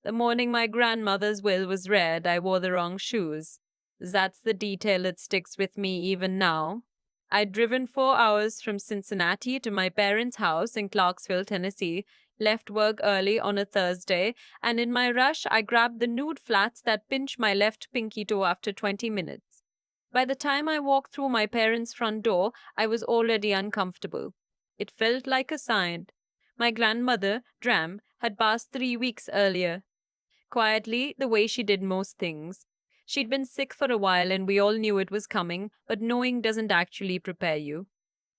The morning my grandmother's will was read, I wore the wrong shoes. That's the detail that sticks with me even now. I'd driven 4 hours from Cincinnati to my parents' house in Clarksville, Tennessee, left work early on a Thursday, and in my rush, I grabbed the nude flats that pinch my left pinky toe after 20 minutes. By the time I walked through my parents' front door, I was already uncomfortable. It felt like a sign. My grandmother, Dram, had passed 3 weeks earlier. Quietly, the way she did most things. She'd been sick for a while and we all knew it was coming, but knowing doesn't actually prepare you.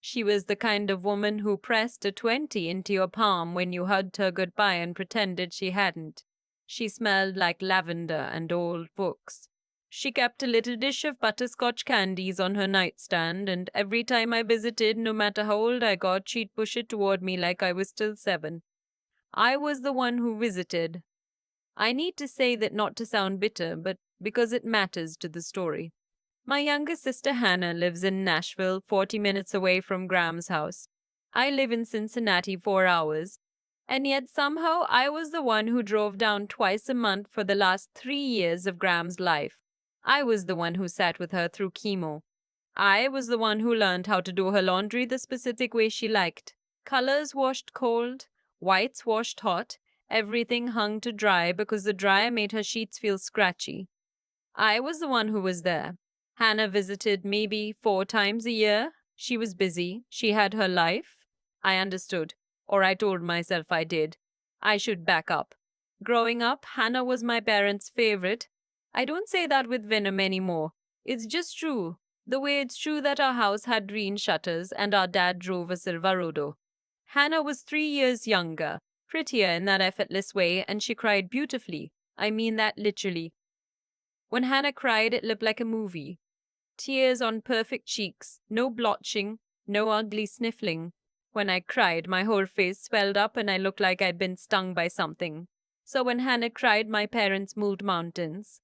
She was the kind of woman who pressed a 20 into your palm when you hugged her goodbye and pretended she hadn't. She smelled like lavender and old books. She kept a little dish of butterscotch candies on her nightstand, and every time I visited, no matter how old I got, she'd push it toward me like I was still 7. I was the one who visited. I need to say that not to sound bitter, but because it matters to the story. My younger sister Hannah lives in Nashville, 40 minutes away from Graham's house. I live in Cincinnati, 4 hours. And yet somehow I was the one who drove down twice a month for the last 3 years of Graham's life. I was the one who sat with her through chemo. I was the one who learned how to do her laundry the specific way she liked. Colors washed cold, whites washed hot, everything hung to dry because the dryer made her sheets feel scratchy. I was the one who was there. Hannah visited maybe 4 times a year. She was busy. She had her life. I understood, or I told myself I did. I should back up. Growing up, Hannah was my parents' favorite. I don't say that with venom anymore. It's just true. The way it's true that our house had green shutters and our dad drove a Silverado. Hannah was 3 years younger, prettier in that effortless way, and she cried beautifully. I mean that literally. When Hannah cried, it looked like a movie. Tears on perfect cheeks, no blotching, no ugly sniffling. When I cried, my whole face swelled up and I looked like I'd been stung by something. So when Hannah cried, my parents moved mountains.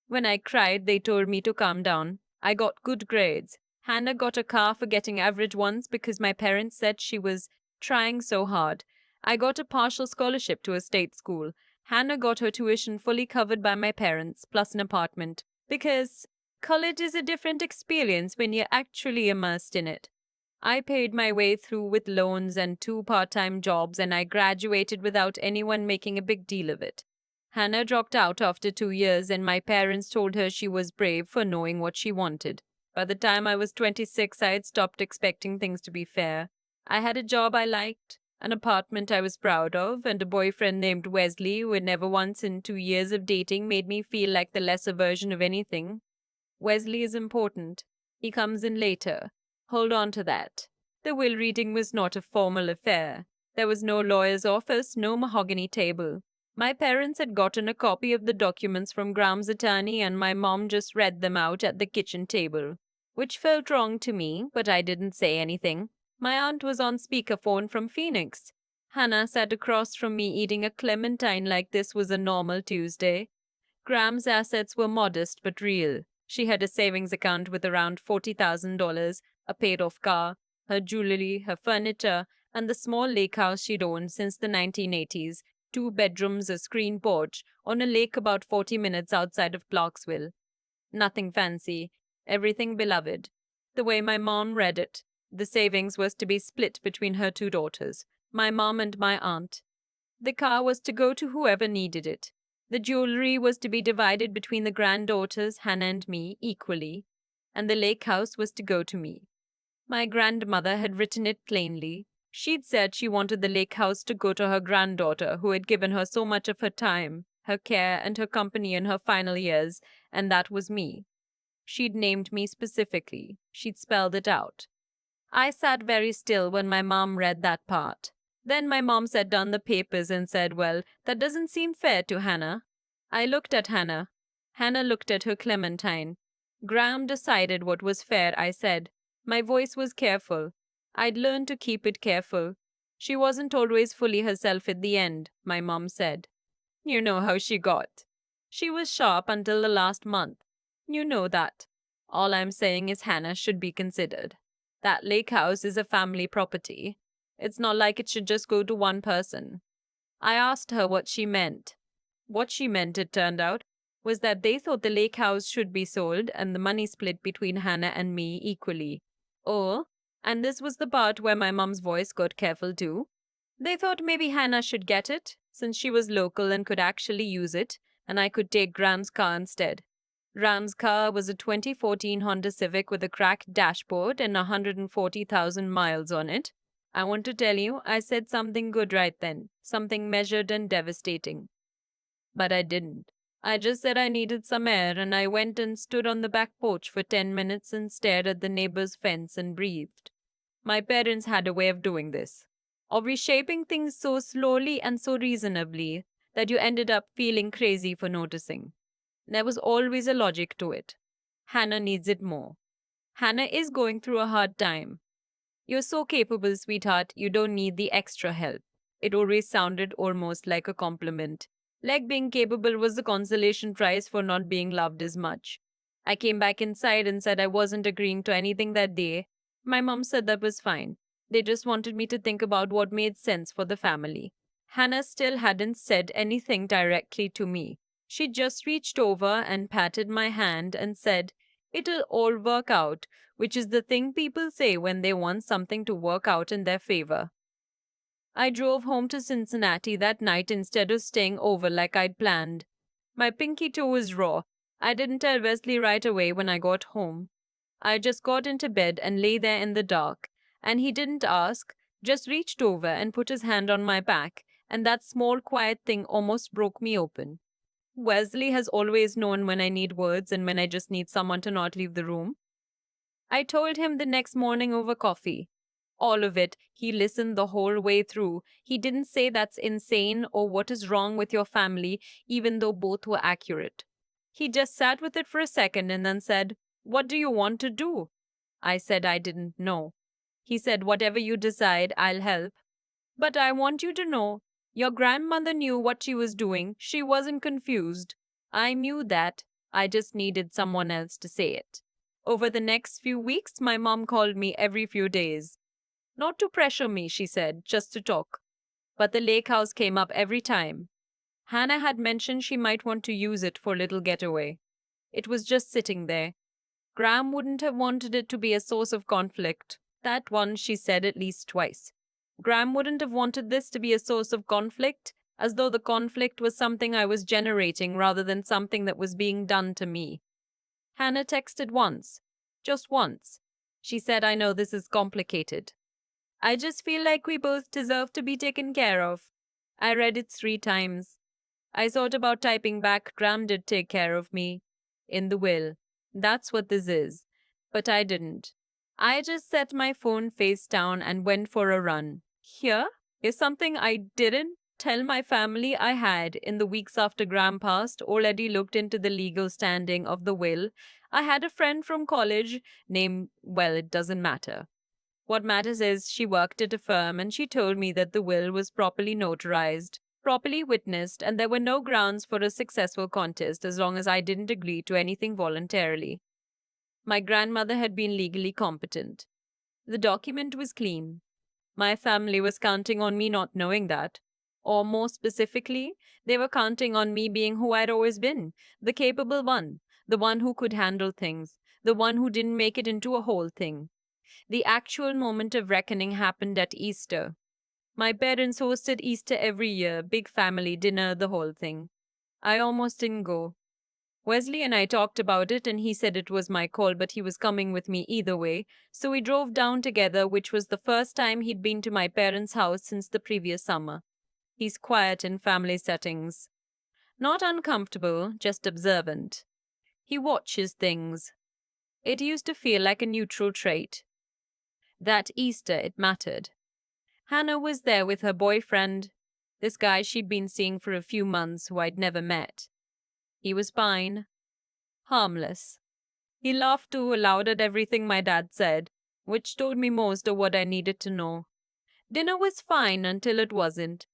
When I cried, they told me to calm down. I got good grades. Hannah got a car for getting average ones because my parents said she was trying so hard. I got a partial scholarship to a state school. Hannah got her tuition fully covered by my parents, plus an apartment. Because college is a different experience when you're actually immersed in it. I paid my way through with loans and 2 part-time jobs, and I graduated without anyone making a big deal of it. Hannah dropped out after 2 years, and my parents told her she was brave for knowing what she wanted. By the time I was 26, I had stopped expecting things to be fair. I had a job I liked, an apartment I was proud of, and a boyfriend named Wesley who had never once in 2 years of dating made me feel like the lesser version of anything. Wesley is important. He comes in later. Hold on to that. The will reading was not a formal affair. There was no lawyer's office, no mahogany table. My parents had gotten a copy of the documents from Graham's attorney, and my mom just read them out at the kitchen table. Which felt wrong to me, but I didn't say anything. My aunt was on speakerphone from Phoenix. Hannah sat across from me eating a clementine like this was a normal Tuesday. Graham's assets were modest but real. She had a savings account with around $40,000, a paid-off car, her jewelry, her furniture, and the small lake house she'd owned since the 1980s, 2 bedrooms, a screen porch, on a lake about 40 minutes outside of Clarksville. Nothing fancy, everything beloved. The way my mom read it, the savings was to be split between her 2 daughters, my mom and my aunt. The car was to go to whoever needed it. The jewelry was to be divided between the granddaughters, Hannah and me, equally, and the lake house was to go to me. My grandmother had written it plainly. She'd said she wanted the lake house to go to her granddaughter, who had given her so much of her time, her care, and her company in her final years, and that was me. She'd named me specifically. She'd spelled it out. I sat very still when my mom read that part. Then my mom set down the papers and said, "Well, that doesn't seem fair to Hannah." I looked at Hannah. Hannah looked at her clementine. Graham decided what was fair, I said. My voice was careful. I'd learned to keep it careful. She wasn't always fully herself at the end, my mom said. You know how she got. She was sharp until the last month. You know that. All I'm saying is Hannah should be considered. That lake house is a family property. It's not like it should just go to one person. I asked her what she meant. What she meant, it turned out, was that they thought the lake house should be sold and the money split between Hannah and me equally. Or, and this was the part where my mum's voice got careful too, they thought maybe Hannah should get it, since she was local and could actually use it, and I could take Graham's car instead. Graham's car was a 2014 Honda Civic with a cracked dashboard and 140,000 miles on it. I want to tell you, I said something good right then, something measured and devastating. But I didn't. I just said I needed some air, and I went and stood on the back porch for 10 minutes and stared at the neighbor's fence and breathed. My parents had a way of doing this, of reshaping things so slowly and so reasonably that you ended up feeling crazy for noticing. There was always a logic to it. Hannah needs it more. Hannah is going through a hard time. You're so capable, sweetheart, you don't need the extra help. It always sounded almost like a compliment. Like being capable was the consolation prize for not being loved as much. I came back inside and said I wasn't agreeing to anything that day. My mom said that was fine. They just wanted me to think about what made sense for the family. Hannah still hadn't said anything directly to me. She just reached over and patted my hand and said, "It'll all work out," which is the thing people say when they want something to work out in their favor. I drove home to Cincinnati that night instead of staying over like I'd planned. My pinky toe was raw. I didn't tell Wesley right away when I got home. I just got into bed and lay there in the dark, and he didn't ask, just reached over and put his hand on my back, and that small quiet thing almost broke me open. Wesley has always known when I need words and when I just need someone to not leave the room. I told him the next morning over coffee. All of it. He listened the whole way through. He didn't say that's insane or what is wrong with your family, even though both were accurate. He just sat with it for a second and then said, "What do you want to do?" I said I didn't know. He said, "Whatever you decide, I'll help. But I want you to know, your grandmother knew what she was doing. She wasn't confused. I knew that. I just needed someone else to say it." Over the next few weeks, my mom called me every few days. Not to pressure me, she said, just to talk. But the lake house came up every time. Hannah had mentioned she might want to use it for a little getaway. It was just sitting there. Graham wouldn't have wanted it to be a source of conflict. That one she said at least twice. Graham wouldn't have wanted this to be a source of conflict, as though the conflict was something I was generating rather than something that was being done to me. Hannah texted once. Just once. She said, "I know this is complicated. I just feel like we both deserve to be taken care of." I read it 3 times. I thought about typing back, "Graham did take care of me." In the will. That's what this is. But I didn't. I just set my phone face down and went for a run. Here is something I didn't tell my family I had. In the weeks after Graham passed, already looked into the legal standing of the will. I had a friend from college named, well, it doesn't matter. What matters is she worked at a firm and she told me that the will was properly notarized, properly witnessed, and there were no grounds for a successful contest as long as I didn't agree to anything voluntarily. My grandmother had been legally competent. The document was clean. My family was counting on me not knowing that. Or more specifically, they were counting on me being who I'd always been, the capable one, the one who could handle things, the one who didn't make it into a whole thing. The actual moment of reckoning happened at Easter. My parents hosted Easter every year, big family dinner, the whole thing. I almost didn't go. Wesley and I talked about it and he said it was my call, but he was coming with me either way, so we drove down together, which was the first time he'd been to my parents' house since the previous summer. He's quiet in family settings. Not uncomfortable, just observant. He watches things. It used to feel like a neutral trait. That Easter, it mattered. Hannah was there with her boyfriend, this guy she'd been seeing for a few months who I'd never met. He was fine. Harmless. He laughed too loud at everything my dad said, which told me most of what I needed to know. Dinner was fine until it wasn't.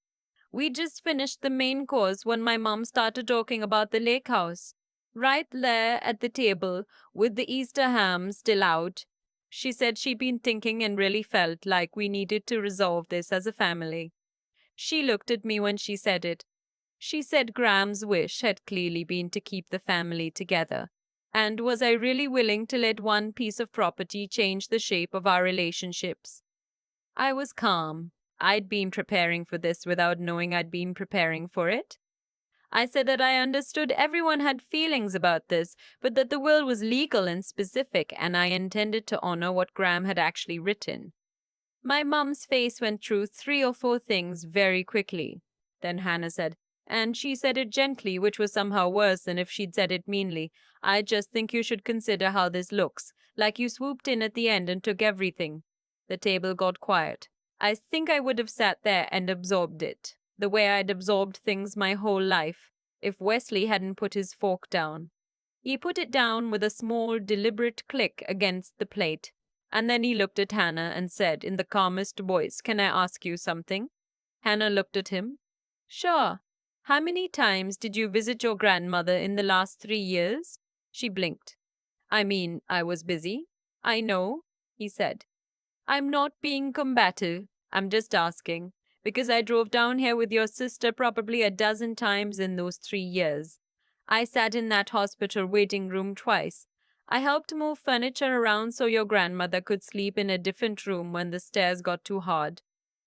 We just finished the main course when my mom started talking about the lake house. Right there at the table, with the Easter ham still out. She said she'd been thinking and really felt like we needed to resolve this as a family. She looked at me when she said it. She said Graham's wish had clearly been to keep the family together. And was I really willing to let one piece of property change the shape of our relationships? I was calm. I'd been preparing for this without knowing I'd been preparing for it. I said that I understood everyone had feelings about this, but that the will was legal and specific, and I intended to honor what Graham had actually written. My mum's face went through 3 or 4 things very quickly. Then Hannah said, and she said it gently, which was somehow worse than if she'd said it meanly. I just think you should consider how this looks, like you swooped in at the end and took everything. The table got quiet. I think I would have sat there and absorbed it, the way I'd absorbed things my whole life, if Wesley hadn't put his fork down. He put it down with a small, deliberate click against the plate, and then he looked at Hannah and said in the calmest voice, "Can I ask you something?" Hannah looked at him. "Sure. How many times did you visit your grandmother in the last 3 years?" She blinked. "I mean, I was busy." "I know," he said. "I'm not being combative. I'm just asking, because I drove down here with your sister probably a dozen times in those 3 years. I sat in that hospital waiting room twice. I helped move furniture around so your grandmother could sleep in a different room when the stairs got too hard.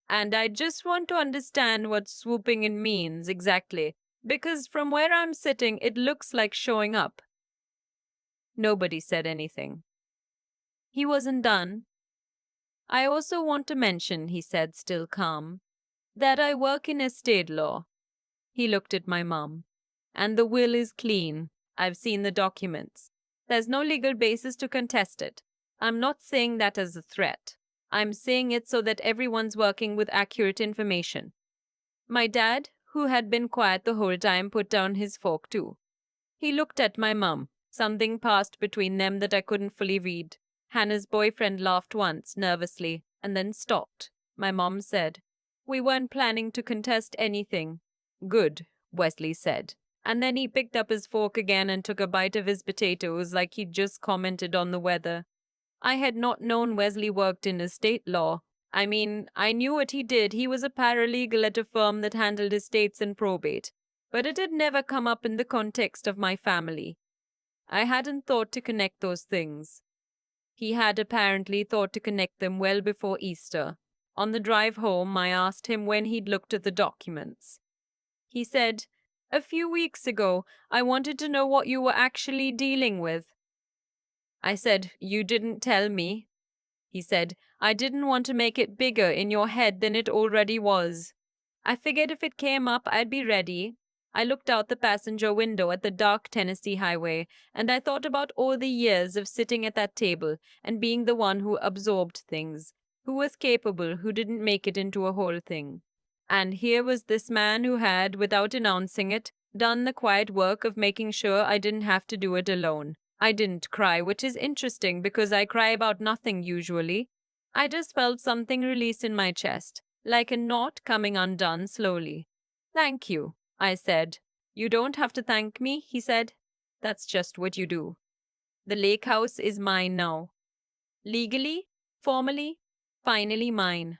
And I just want to understand what swooping in means exactly, because from where I'm sitting, it looks like showing up." Nobody said anything. He wasn't done. "I also want to mention," he said, still calm, "that I work in estate law." He looked at my mum. "And the will is clean. I've seen the documents. There's no legal basis to contest it. I'm not saying that as a threat. I'm saying it so that everyone's working with accurate information." My dad, who had been quiet the whole time, put down his fork too. He looked at my mum. Something passed between them that I couldn't fully read. Hannah's boyfriend laughed once, nervously, and then stopped. My mom said, "We weren't planning to contest anything." "Good," Wesley said. And then he picked up his fork again and took a bite of his potatoes like he'd just commented on the weather. I had not known Wesley worked in estate law. I mean, I knew what he did. He was a paralegal at a firm that handled estates and probate. But it had never come up in the context of my family. I hadn't thought to connect those things. He had apparently thought to connect them well before Easter. On the drive home, I asked him when he'd looked at the documents. He said, "A few weeks ago, I wanted to know what you were actually dealing with." I said, "You didn't tell me." He said, "I didn't want to make it bigger in your head than it already was. I figured if it came up, I'd be ready." I looked out the passenger window at the dark Tennessee highway, and I thought about all the years of sitting at that table and being the one who absorbed things, who was capable, who didn't make it into a whole thing. And here was this man who had, without announcing it, done the quiet work of making sure I didn't have to do it alone. I didn't cry, which is interesting because I cry about nothing usually. I just felt something release in my chest, like a knot coming undone slowly. "Thank you," I said. "You don't have to thank me," he said. "That's just what you do. The lake house is mine now. Legally, formally, finally mine."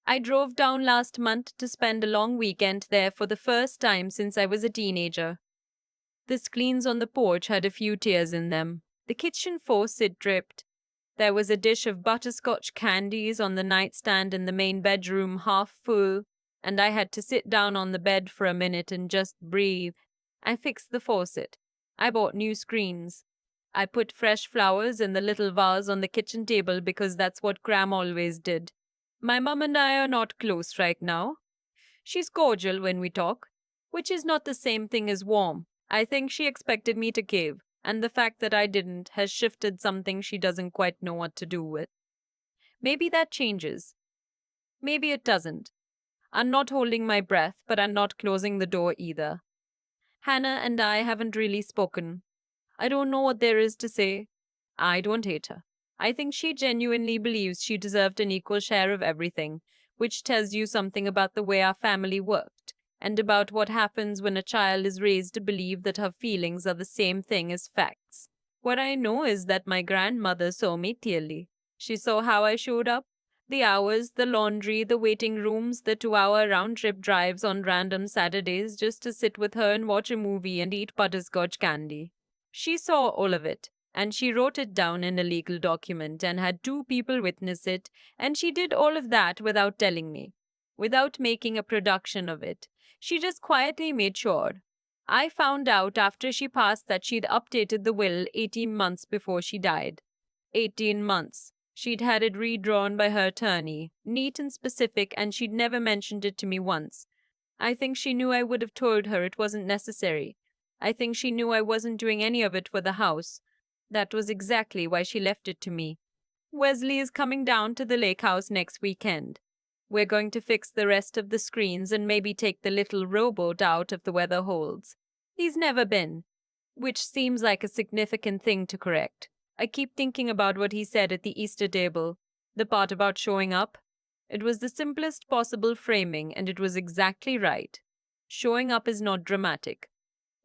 I drove down last month to spend a long weekend there for the first time since I was a teenager. The screens on the porch had a few tears in them. The kitchen faucet dripped. There was a dish of butterscotch candies on the nightstand in the main bedroom, half full, and I had to sit down on the bed for a minute and just breathe. I fixed the faucet. I bought new screens. I put fresh flowers in the little vase on the kitchen table because that's what Gram always did. My mum and I are not close right now. She's cordial when we talk, which is not the same thing as warm. I think she expected me to cave, and the fact that I didn't has shifted something she doesn't quite know what to do with. Maybe that changes. Maybe it doesn't. I'm not holding my breath, but I'm not closing the door either. Hannah and I haven't really spoken. I don't know what there is to say. I don't hate her. I think she genuinely believes she deserved an equal share of everything, which tells you something about the way our family worked, and about what happens when a child is raised to believe that her feelings are the same thing as facts. What I know is that my grandmother saw me clearly. She saw how I showed up, The hours, the laundry, the waiting rooms, the 2 hour round trip drives on random Saturdays just to sit with her and watch a movie and eat butterscotch candy. She saw all of it, and she wrote it down in a legal document and had 2 people witness it, and she did all of that without telling me, without making a production of it. She just quietly made sure. I found out after she passed that she'd updated the will 18 months before she died. 18 months. She'd had it redrawn by her attorney, neat and specific, and she'd never mentioned it to me once. I think she knew I would have told her it wasn't necessary. I think she knew I wasn't doing any of it for the house. That was exactly why she left it to me. Wesley is coming down to the lake house next weekend. We're going to fix the rest of the screens and maybe take the little rowboat out if the weather holds. He's never been, which seems like a significant thing to correct. I keep thinking about what he said at the Easter table, the part about showing up. It was the simplest possible framing, and it was exactly right. Showing up is not dramatic.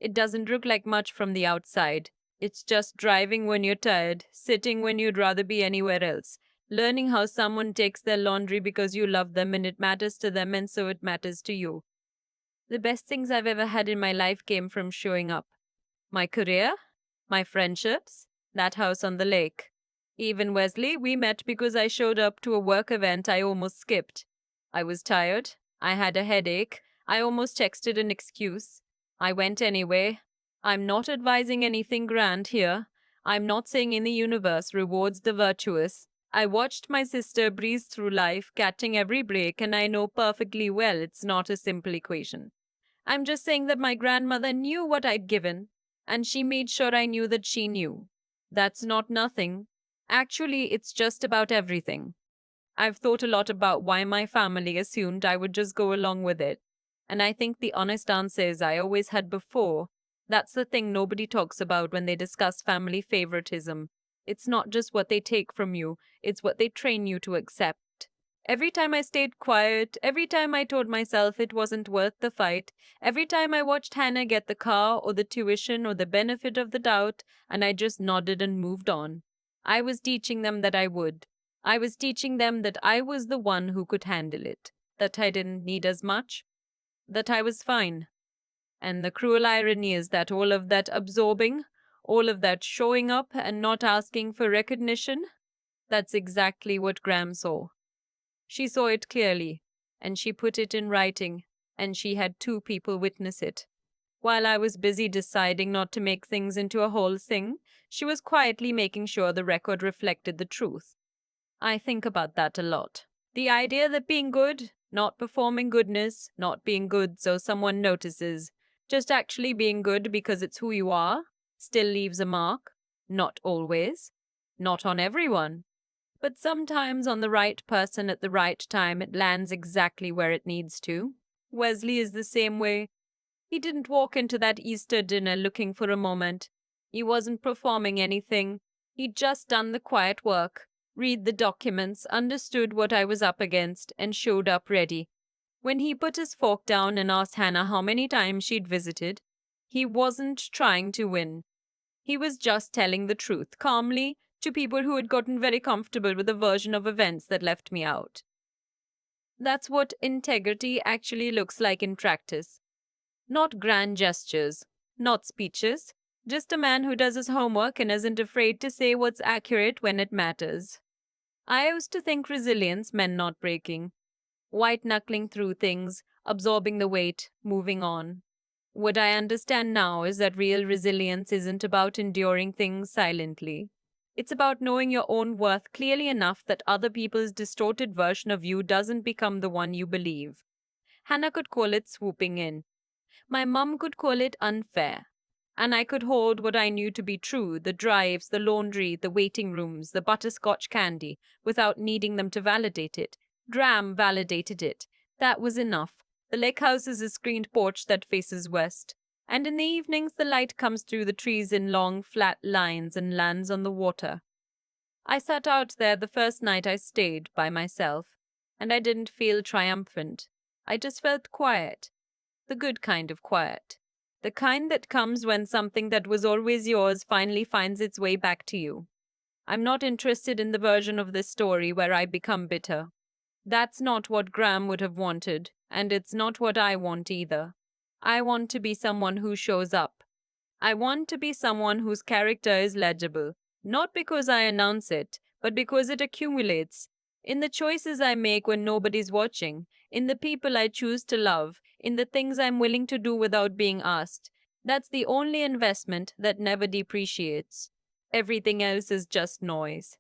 It doesn't look like much from the outside. It's just driving when you're tired, sitting when you'd rather be anywhere else, learning how someone takes their laundry because you love them and it matters to them and so it matters to you. The best things I've ever had in my life came from showing up. My career, my friendships, that house on the lake. Even Wesley, we met because I showed up to a work event I almost skipped. I was tired. I had a headache. I almost texted an excuse. I went anyway. I'm not advising anything grand here. I'm not saying in the universe rewards the virtuous. I watched my sister breeze through life, catching every break, and I know perfectly well it's not a simple equation. I'm just saying that my grandmother knew what I'd given, and she made sure I knew that she knew. That's not nothing. Actually, it's just about everything. I've thought a lot about why my family assumed I would just go along with it. And I think the honest answer is I always had before. That's the thing nobody talks about when they discuss family favoritism. It's not just what they take from you, it's what they train you to accept. Every time I stayed quiet, every time I told myself it wasn't worth the fight, every time I watched Hannah get the car or the tuition or the benefit of the doubt, and I just nodded and moved on. I was teaching them that I would. I was teaching them that I was the one who could handle it, that I didn't need as much, that I was fine. And the cruel irony is that all of that absorbing, all of that showing up and not asking for recognition, that's exactly what Graham saw. She saw it clearly, and she put it in writing, and she had 2 people witness it. While I was busy deciding not to make things into a whole thing, she was quietly making sure the record reflected the truth. I think about that a lot. The idea that being good, not performing goodness, not being good so someone notices, just actually being good because it's who you are, still leaves a mark. Not always. Not on everyone. But sometimes on the right person at the right time, it lands exactly where it needs to. Wesley is the same way. He didn't walk into that Easter dinner looking for a moment. He wasn't performing anything. He'd just done the quiet work, read the documents, understood what I was up against, and showed up ready. When he put his fork down and asked Hannah how many times she'd visited, he wasn't trying to win. He was just telling the truth, calmly, to people who had gotten very comfortable with a version of events that left me out. That's what integrity actually looks like in practice. Not grand gestures, not speeches, just a man who does his homework and isn't afraid to say what's accurate when it matters. I used to think resilience meant not breaking, white knuckling through things, absorbing the weight, moving on. What I understand now is that real resilience isn't about enduring things silently. It's about knowing your own worth clearly enough that other people's distorted version of you doesn't become the one you believe. Hannah could call it swooping in. My mum could call it unfair. And I could hold what I knew to be true, the drives, the laundry, the waiting rooms, the butterscotch candy, without needing them to validate it. Graham validated it. That was enough. The lake house is a screened porch that faces west. And in the evenings the light comes through the trees in long, flat lines and lands on the water. I sat out there the first night I stayed by myself, and I didn't feel triumphant. I just felt quiet. The good kind of quiet. The kind that comes when something that was always yours finally finds its way back to you. I'm not interested in the version of this story where I become bitter. That's not what Graham would have wanted, and it's not what I want either. I want to be someone who shows up. I want to be someone whose character is legible, not because I announce it, but because it accumulates. In the choices I make when nobody's watching, in the people I choose to love, in the things I'm willing to do without being asked. That's the only investment that never depreciates. Everything else is just noise.